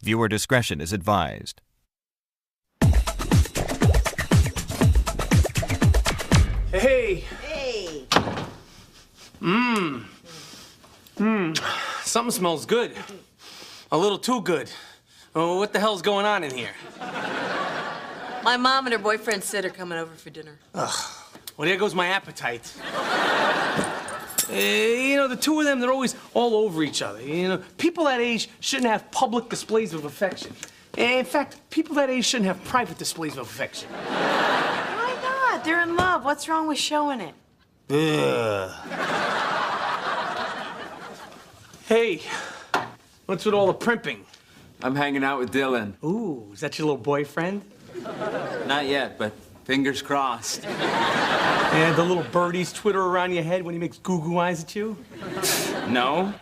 Viewer discretion is advised. Hey. Hey. Something smells good. A little too good. Oh, what the hell's going on in here? My mom and her boyfriend Sid are coming over for dinner. Well, there goes my appetite. The two of them, they're always all over each other. People that age shouldn't have public displays of affection. In fact, people that age shouldn't have private displays of affection. Why not? They're in love. What's wrong with showing it? Ugh. Hey, what's with all the primping? I'm hanging out with Dylan. Ooh, is that your little boyfriend? Not yet, but fingers crossed. And the little birdies twitter around your head when he makes goo-goo eyes at you? No?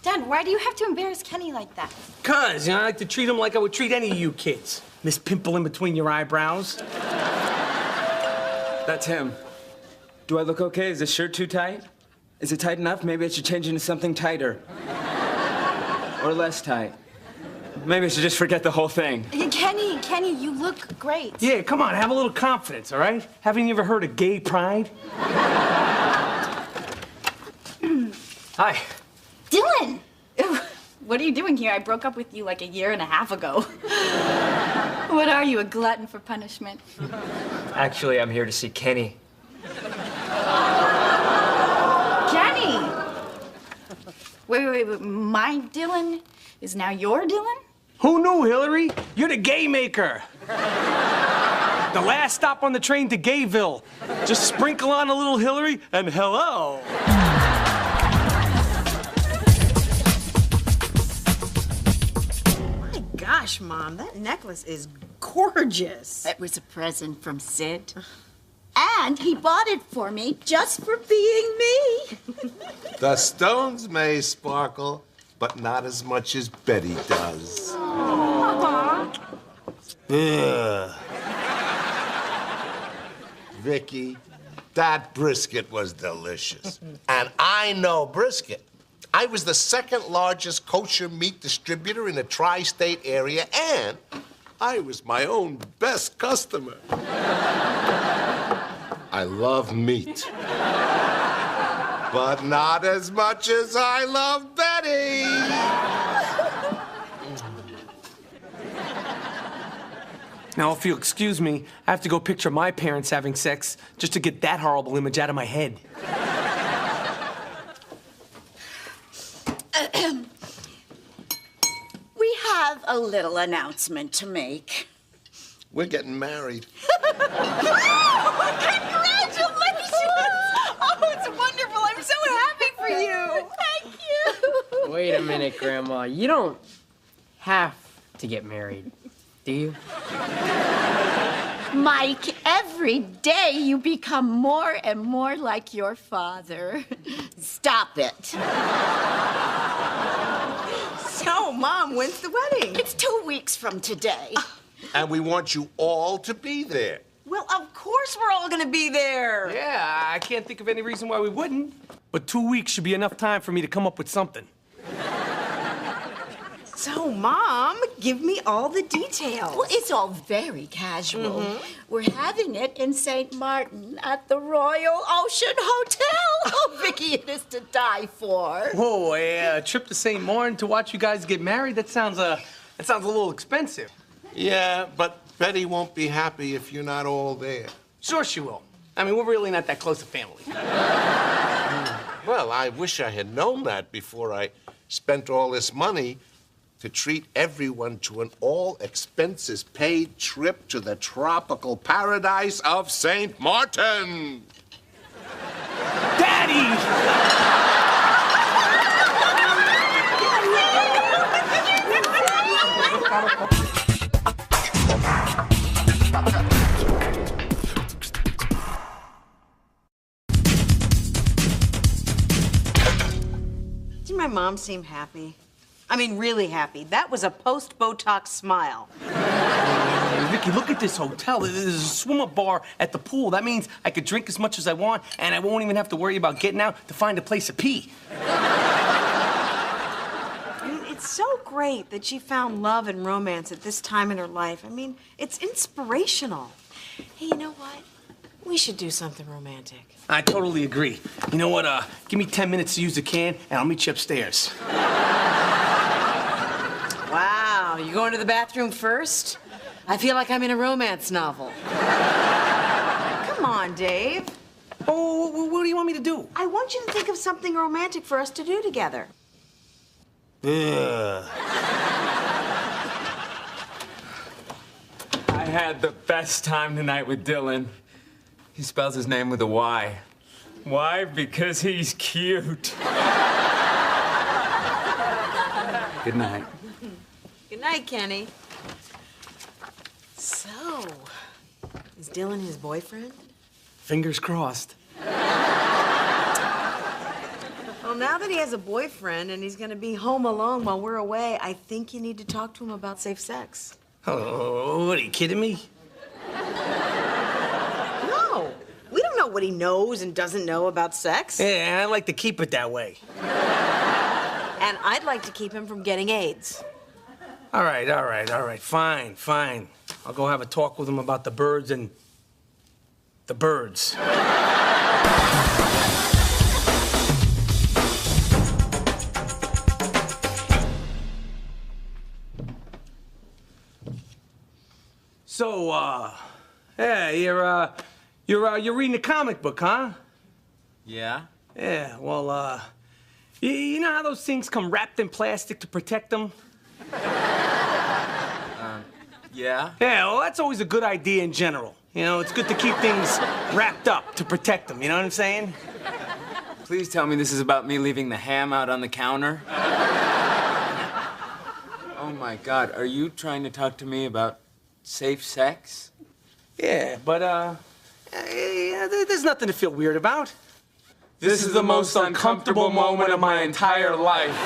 Dad, why do you have to embarrass Kenny like that? 'Cause, I like to treat him like I would treat any of you kids. Miss Pimple in between your eyebrows. That's him. Do I look okay? Is this shirt too tight? Is it tight enough? Maybe I should change into something tighter. Or less tight. Maybe I should just forget the whole thing. Kenny, you look great. Yeah, come on, have a little confidence, all right? Haven't you ever heard of gay pride? Hi. Dylan! What are you doing here? I broke up with you like a year and a half ago. What are you, a glutton for punishment? Actually, I'm here to see Kenny. Kenny! Wait. My Dylan is now your Dylan? Who knew, Hillary? You're the gay maker. The last stop on the train to Gayville. Just sprinkle on a little Hillary and hello. My gosh, Mom, that necklace is gorgeous. It was a present from Sid. And he bought it for me just for being me. The stones may sparkle, but not as much as Betty does. Ugh. Vicky, that brisket was delicious. And I know brisket. I was the second largest kosher meat distributor in the tri-state area, and I was my own best customer. I love meat. But not as much as I love Betty. Now, if you'll excuse me, I have to go picture my parents having sex just to get that horrible image out of my head. We have a little announcement to make. We're getting married. Congratulations! Oh, it's wonderful. I'm so happy for you. Thank you. Wait a minute, Grandma. You don't have to get married, do you? Mike, every day you become more and more like your father. Stop it. So, Mom, when's the wedding? It's 2 weeks from today. And we want you all to be there. Well, of course we're all gonna be there. Yeah, I can't think of any reason why we wouldn't. But 2 weeks should be enough time for me to come up with something. So, Mom, give me all the details. Well, it's all very casual. We're having it in St. Martin at the Royal Ocean Hotel. Oh, Vicky, it is to die for. Whoa, a trip to St. Martin to watch you guys get married? That sounds a little expensive. Yeah, but Betty won't be happy if you're not all there. Sure she will. I mean, we're really not that close a family. Well, I wish I had known that before I spent all this money to treat everyone to an all-expenses-paid trip to the tropical paradise of St. Martin. Daddy! Didn't my mom seem happy? I mean, really happy. That was a post-Botox smile. Vicky, look at this hotel. There's a swim-up bar at the pool. That means I could drink as much as I want, and I won't even have to worry about getting out to find a place to pee. I mean, it's so great that she found love and romance at this time in her life. I mean, it's inspirational. Hey, you know what? We should do something romantic. I totally agree. You know what? Give me 10 minutes to use the can, and I'll meet you upstairs. Wow, you going to the bathroom first? I feel like I'm in a romance novel. Come on, Dave. Oh, what do you want me to do? I want you to think of something romantic for us to do together. Ugh. I had the best time tonight with Dylan. He spells his name with a Y. Why? Because he's cute. Good night. Good night, Kenny. So, is Dylan his boyfriend? Fingers crossed. Well, now that he has a boyfriend and he's gonna be home alone while we're away, I think you need to talk to him about safe sex. Oh, what, are you kidding me? No, we don't know what he knows and doesn't know about sex. Yeah, I like to keep it that way. And I'd like to keep him from getting AIDS. All right. Fine. I'll go have a talk with him about the birds and the birds. So, yeah, you're reading a comic book, huh? Yeah? Yeah, well, you know how those things come wrapped in plastic to protect them? Yeah? Yeah, well, that's always a good idea in general. You know, it's good to keep things wrapped up to protect them, you know what I'm saying? Please tell me this is about me leaving the ham out on the counter. Oh my God, are you trying to talk to me about safe sex? Yeah, but, there's nothing to feel weird about. This is the most uncomfortable moment of my entire life.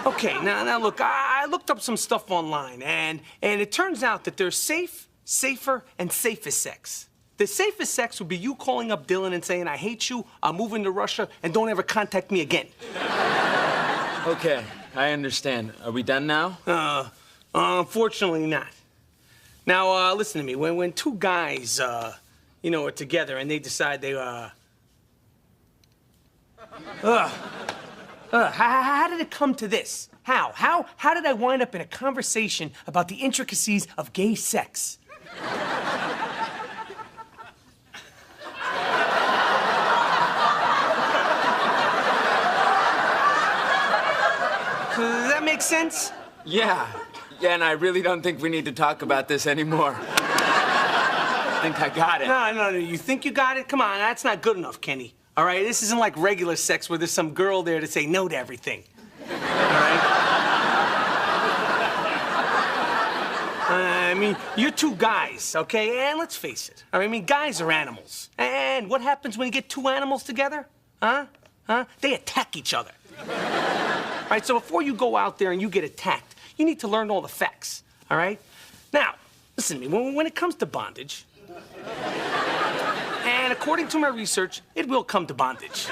Okay, now look, I looked up some stuff online, and it turns out that there's safe, safer, and safest sex. The safest sex would be you calling up Dylan and saying, I hate you, I'm moving to Russia, and don't ever contact me again. Okay, I understand. Are we done now? Unfortunately not. Now, listen to me. When two guys, are together and they decide they, how did it come to this? How did I wind up in a conversation about the intricacies of gay sex? Does that make sense? Yeah, and I really don't think we need to talk about this anymore. I think I got it. No, you think you got it? Come on, that's not good enough, Kenny. All right, this isn't like regular sex where there's some girl there to say no to everything. All right? I mean, you're two guys, okay? And let's face it. I mean, guys are animals. And what happens when you get two animals together? Huh? They attack each other. All right, so before you go out there and you get attacked, you need to learn all the facts, all right? Now, listen to me. When it comes to bondage, and according to my research, it will come to bondage.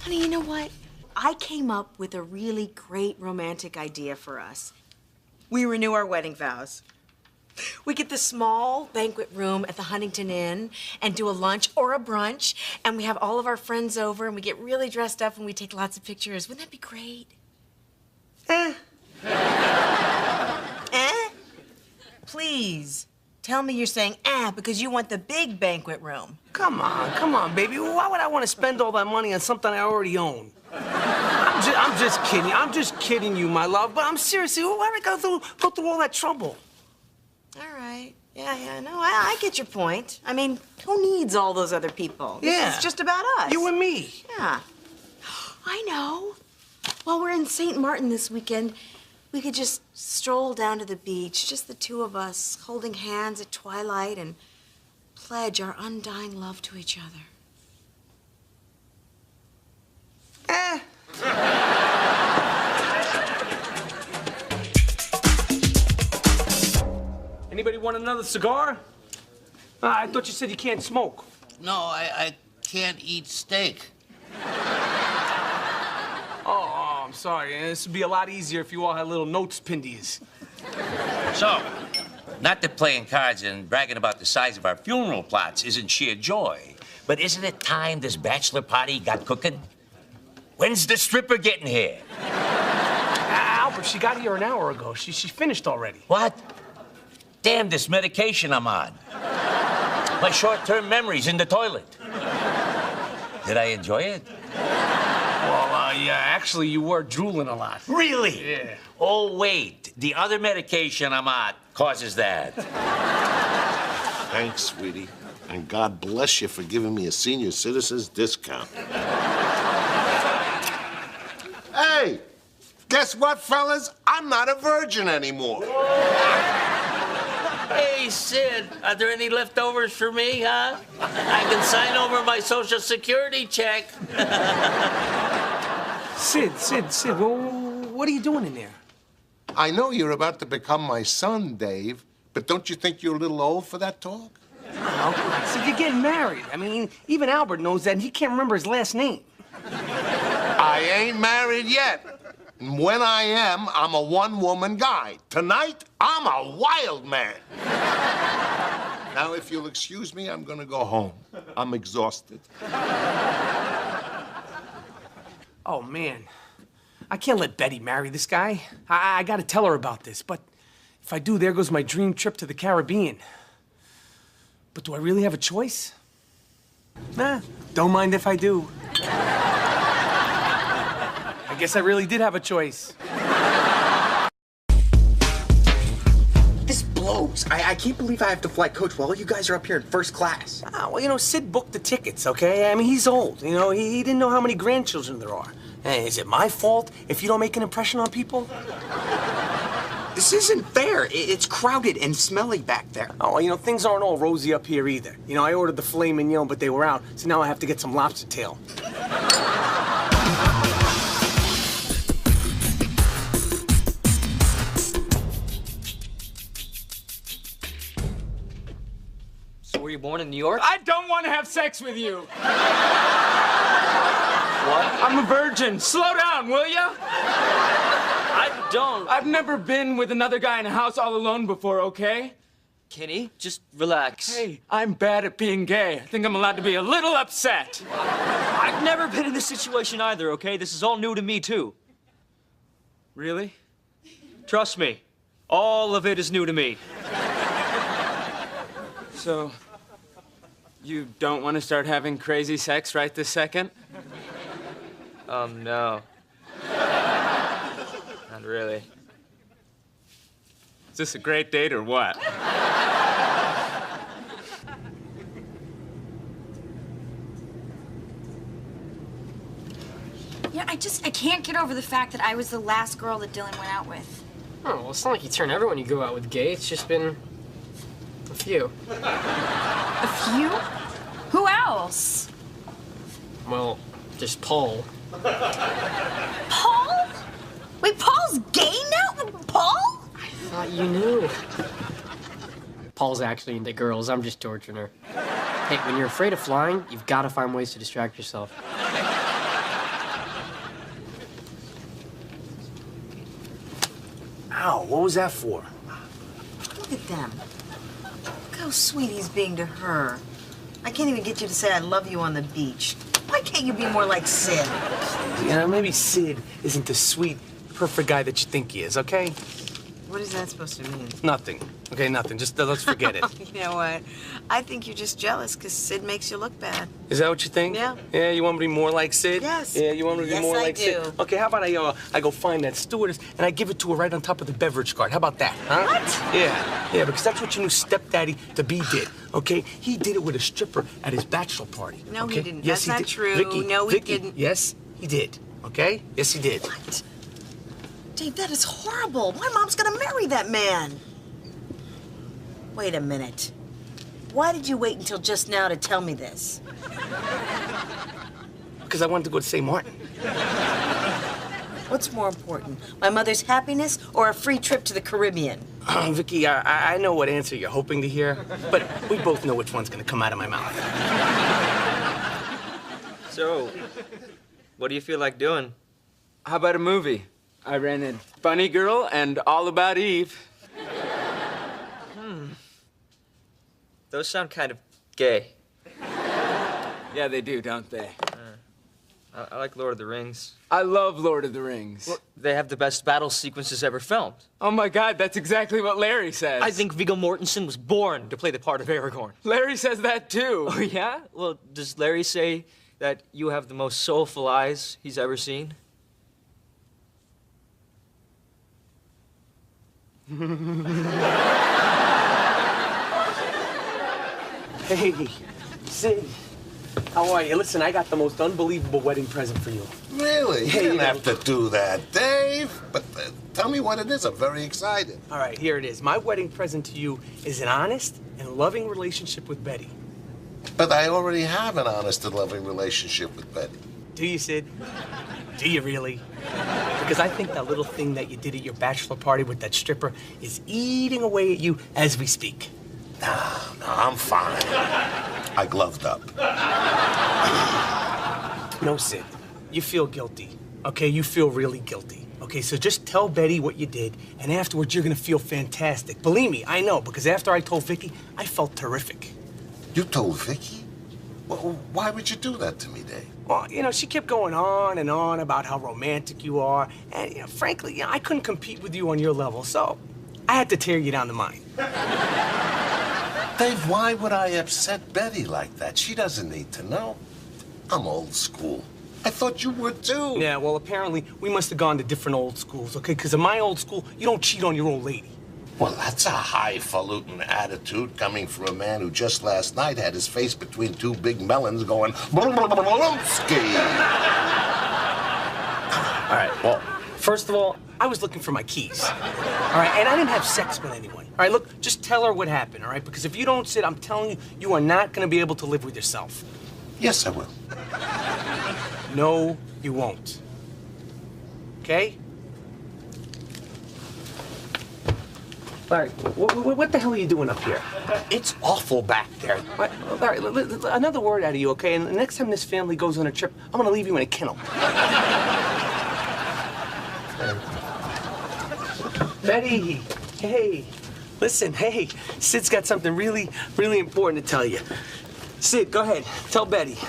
Honey, you know what? I came up with a really great romantic idea for us. We renew our wedding vows. We get this small banquet room at the Huntington Inn and do a lunch or a brunch, and we have all of our friends over, and we get really dressed up, and we take lots of pictures. Wouldn't that be great? Eh? Please, tell me you're saying because you want the big banquet room. Come on, baby. Why would I want to spend all that money on something I already own? I'm just kidding. I'm just kidding you, my love. But I'm seriously, why would I go through all that trouble? All right. Yeah, no, I get your point. I mean, who needs all those other people? Yeah. This is just about us. You and me. Yeah. I know. While we're in St. Martin this weekend, we could just stroll down to the beach, just the two of us, holding hands at twilight and pledge our undying love to each other. Anybody want another cigar? I thought you said you can't smoke. No, I can't eat steak. Oh, I'm sorry. This would be a lot easier if you all had little notes pinned to yous. So, not that playing cards and bragging about the size of our funeral plots isn't sheer joy, but isn't it time this bachelor party got cooking? When's the stripper getting here? Albert, she got here an hour ago. She finished already. What? Damn this medication I'm on. My short-term memory's in the toilet. Did I enjoy it? Well, yeah, actually, you were drooling a lot. Really? Yeah. Oh, wait. The other medication I'm on causes that. Thanks, sweetie. And God bless you for giving me a senior citizen's discount. Hey, guess what, fellas? I'm not a virgin anymore. Hey, Sid, are there any leftovers for me, huh? I can sign over my Social Security check. Sid, well, what are you doing in there? I know you're about to become my son, Dave, but don't you think you're a little old for that talk? Oh, Sid, you're getting married. I mean, even Albert knows that, and he can't remember his last name. I ain't married yet. And when I am, I'm a one-woman guy. Tonight, I'm a wild man. Now, if you'll excuse me, I'm gonna go home. I'm exhausted. Oh, man. I can't let Betty marry this guy. I gotta tell her about this, but if I do, there goes my dream trip to the Caribbean. But do I really have a choice? Nah, don't mind if I do. I guess I really did have a choice. This blows. I can't believe I have to fly coach while you guys are up here in first class. Well, you know, Sid booked the tickets, okay? I mean, he's old. You know, he didn't know how many grandchildren there are. Hey, is it my fault if you don't make an impression on people? This isn't fair. It's crowded and smelly back there. Oh, you know, things aren't all rosy up here either. You know, I ordered the filet mignon, but they were out, so now I have to get some lobster tail. So were you born in New York? I don't want to have sex with you. What? I'm a virgin. Slow down, will ya? I don't. I've never been with another guy in a house all alone before, okay? Kenny, just relax. Hey, I'm bad at being gay. I think I'm allowed to be a little upset. I've never been in this situation either, okay? This is all new to me, too. Really? Trust me. All of it is new to me. So, you don't want to start having crazy sex right this second? No. Not really. Is this a great date or what? Yeah, I can't get over the fact that I was the last girl that Dylan went out with. Oh, well, it's not like you turn everyone you go out with gay. It's just been a few. A few? Who else? Well, there's Paul. Paul? Wait, Paul's gay now? Paul? I thought you knew. Paul's actually into girls. I'm just torturing her. Hey, when you're afraid of flying, you've got to find ways to distract yourself. Ow, what was that for? Look at them. Look how sweet he's being to her. I can't even get you to say I love you on the beach. Why can't you be more like Sid? You know, maybe Sid isn't the sweet, perfect guy that you think he is, okay? What is that supposed to mean? Nothing. Okay, nothing. Just let's forget it. You know what? I think you're just jealous because Sid makes you look bad. Is that what you think? Yeah. Yeah, you want me to be more like Sid? Yes. Yeah, you want me to be Yes, more I like Sid? do. Okay, how about I go find that stewardess and I give it to her right on top of the beverage cart. How about that, huh? What? Yeah, because that's what your new stepdaddy-to-be did, okay? He did it with a stripper at his bachelor party. No, okay? he didn't. Yes, That's he not did. true. Vicky, No, he Vicky, didn't. Yes, he did, okay? Yes, he did. What? Dave, that is horrible. My mom's gonna marry that man. Wait a minute. Why did you wait until just now to tell me this? Because I wanted to go to St. Martin. What's more important, my mother's happiness or a free trip to the Caribbean? Vicky, I know what answer you're hoping to hear, but we both know which one's gonna come out of my mouth. So, what do you feel like doing? How about a movie? I rented Bunny Girl and All About Eve. Those sound kind of gay. Yeah, they do, don't they? I like Lord of the Rings. I love Lord of the Rings. Well, they have the best battle sequences ever filmed. Oh my God, that's exactly what Larry says. I think Viggo Mortensen was born to play the part of Aragorn. Larry says that too. Oh, yeah? Well, does Larry say that you have the most soulful eyes he's ever seen? Hey, Sid. How are you? Listen, I got the most unbelievable wedding present for you. Really? You Hey, didn't you know- have to do that, Dave. But tell me what it is. I'm very excited. All right, here it is. My wedding present to you is an honest and loving relationship with Betty. But I already have an honest and loving relationship with Betty. Do you, Sid? Do you really? Because I think that little thing that you did at your bachelor party with that stripper is eating away at you as we speak. No, I'm fine. I gloved up. No, Sid. You feel guilty, okay? You feel really guilty. Okay, so just tell Betty what you did, and afterwards you're gonna feel fantastic. Believe me, I know, because after I told Vicky, I felt terrific. You told Vicky? Well, why would you do that to me, Dave? Well, you know, she kept going on and on about how romantic you are, and, you know, frankly, you know, I couldn't compete with you on your level, so I had to tear you down to mine. Dave, why would I upset Betty like that? She doesn't need to know. I'm old school. I thought you were too. Yeah, well, apparently, we must have gone to different old schools, okay? Because in my old school, you don't cheat on your old lady. Well, that's a highfalutin attitude coming from a man who just last night had his face between two big melons going, Blumsky. All right, well, first of all, I was looking for my keys. All right, and I didn't have sex with anyone. All right, look, just tell her what happened, all right? Because if you don't, Sid, I'm telling you, you are not going to be able to live with yourself. Yes, I will. No, you won't. Okay? Larry, what the hell are you doing up here? It's awful back there. Larry, another word out of you, okay? And the next time this family goes on a trip, I'm gonna leave you in a kennel. Betty, hey, listen, hey, Sid's got something really, really important to tell you. Sid, go ahead, tell Betty.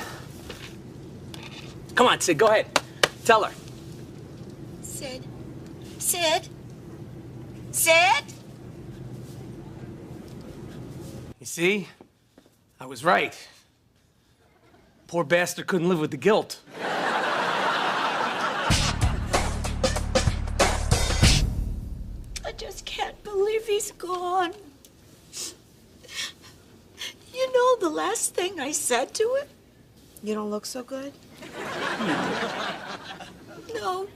Come on, Sid, go ahead. Tell her. Sid. Sid. Sid. You see? I was right. Poor bastard couldn't live with the guilt. I just can't believe he's gone. You know the last thing I said to him? You don't look so good? No.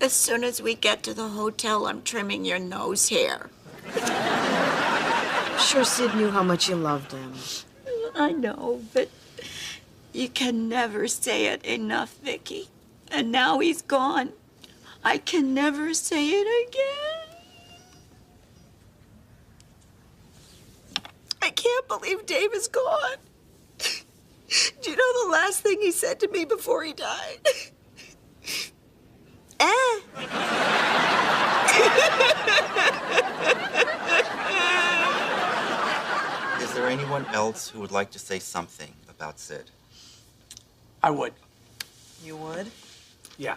As soon as we get to the hotel, I'm trimming your nose hair. Sure, Sid knew how much you loved him. I know, but you can never say it enough, Vicky. And now he's gone. I can never say it again. I can't believe Dave is gone. Do you know the last thing he said to me before he died? Is there anyone else who would like to say something about Sid? I would. You would? Yeah,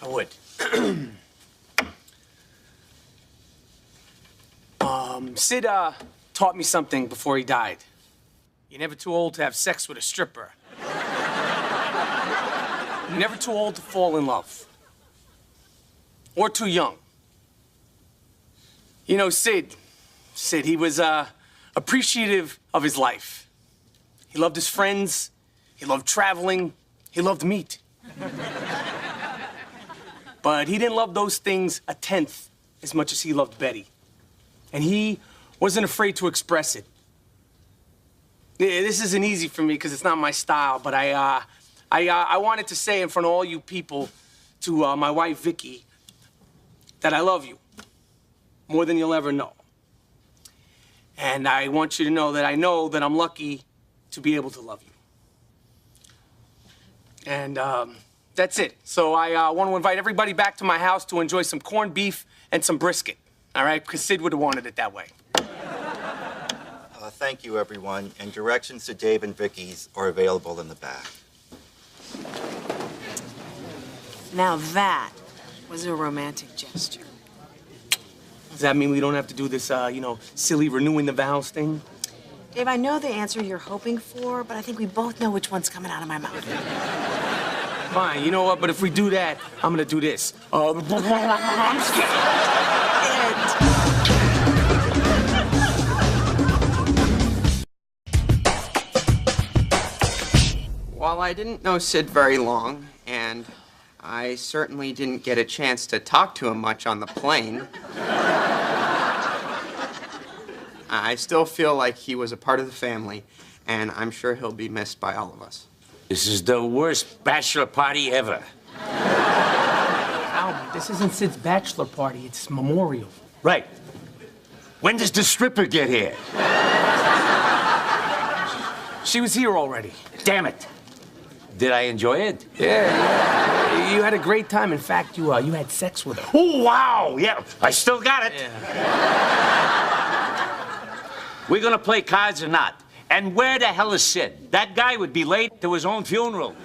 I would. Sid, taught me something before he died. You're never too old to have sex with a stripper. You're never too old to fall in love. Or too young. You know, Sid, he was, appreciative of his life. He loved his friends, he loved traveling, he loved meat. But he didn't love those things a tenth as much as he loved Betty. And he wasn't afraid to express it. This isn't easy for me because it's not my style, but I wanted to say in front of all you people to my wife, Vicky, that I love you more than you'll ever know. And I want you to know that I know that I'm lucky to be able to love you. And that's it. So I want to invite everybody back to my house to enjoy some corned beef and some brisket. All right? Because Sid would have wanted it that way. Thank you, everyone. And directions to Dave and Vicky's are available in the back. Now that was a romantic gesture. Does that mean we don't have to do this, silly renewing the vows thing? Dave, I know the answer you're hoping for, but I think we both know which one's coming out of my mouth. Fine, you know what? But if we do that, I'm gonna do this. Well, I didn't know Sid very long, and I certainly didn't get a chance to talk to him much on the plane. I still feel like he was a part of the family, and I'm sure he'll be missed by all of us. This is the worst bachelor party ever. Albert, this isn't Sid's bachelor party, it's memorial. Right. When does the stripper get here? She was here already. Damn it. Did I enjoy it? Yeah. You had a great time. In fact, you had sex with her. Oh, wow. Yeah, I still got it. Yeah. We're gonna play cards or not? And where the hell is Sid? That guy would be late to his own funeral.